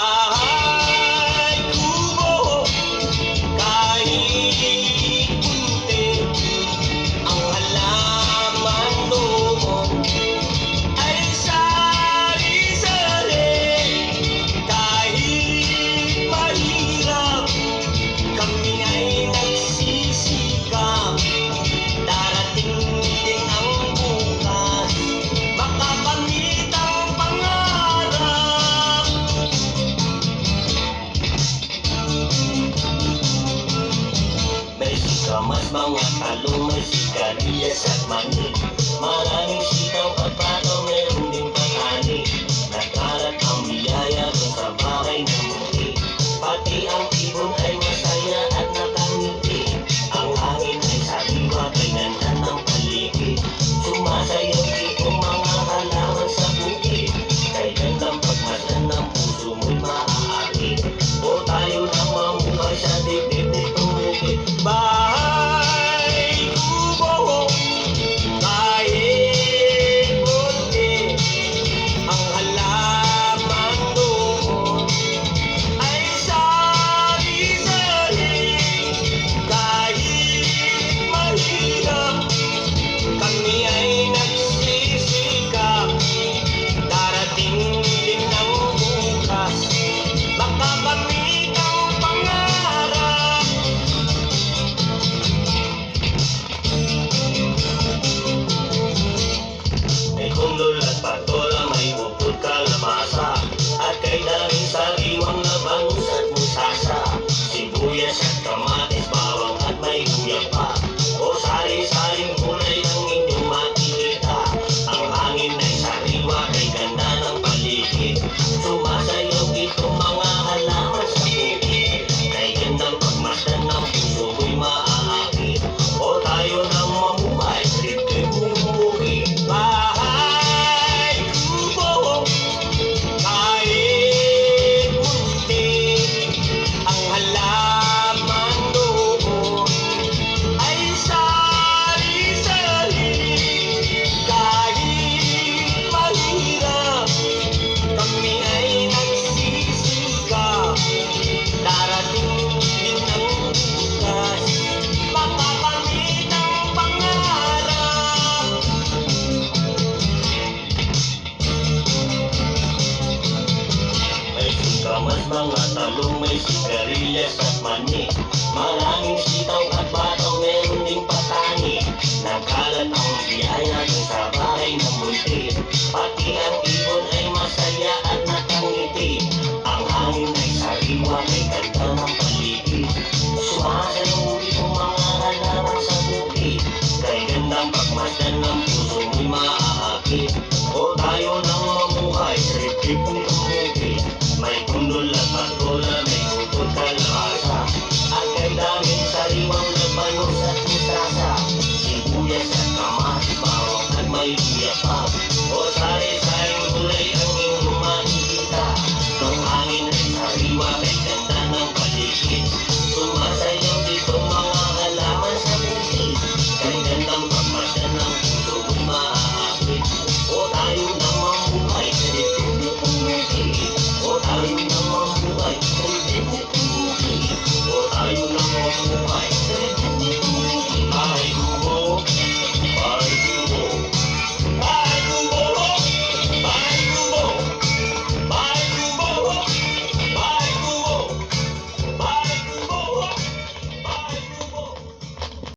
Bahay kubo, kahit puti ang halaman doon ay sari-sari. Kahit mahirap, kami ay nagsisikap. Darating din ang bukas, makakamit ang pangarap. May sikamas, mga talong, may sigarilyas at mani. Maraming sitaw at pato, meron din patani. Nagkalat ang biyaya doon sa bahay na muli. Pati ang ibon ay masaya at nakangiti. Ang hangin ay sariwa, pinandan ng paligid. Sumasayaw itong mga halaman sa bukid. Kay gandang pagmasdan ng puso mo'y maaari. O tayo na mamuhay sa dibdib nitong bukid. Bahay kubo, kahit puti ang halaman doon ay sari-sari. Kahit mahirap, kami ay nagsisikap. Darating din ang bukas, makakamit ang pangarap. May kundol at patola, may upod kalabasa, at kay daming sariwang labangus at musasa. Sibuyas at kamatis, bawang at may luya pa. O sari-saring kulay ang inyong makikita. Ang hangin ay sariwa, kay ganda ng paligid. Sumasayaw itong mga halaman sa bukid. Kay gandang pagmasdan ng puso mo'y maaakit. O tayo na mamuhay sa dibdib ng bukid. Bahay kubo, kahit munti ang halaman doon ay sari-sari. Kahit mahirap, kami ay nagsisikap. Darating din ang bukas, makakamit ang pangarap. May sikamas, mga talong, may sigarilyas at mani. Maraming sitaw at bataw, meron ding patani. Nagkalat ang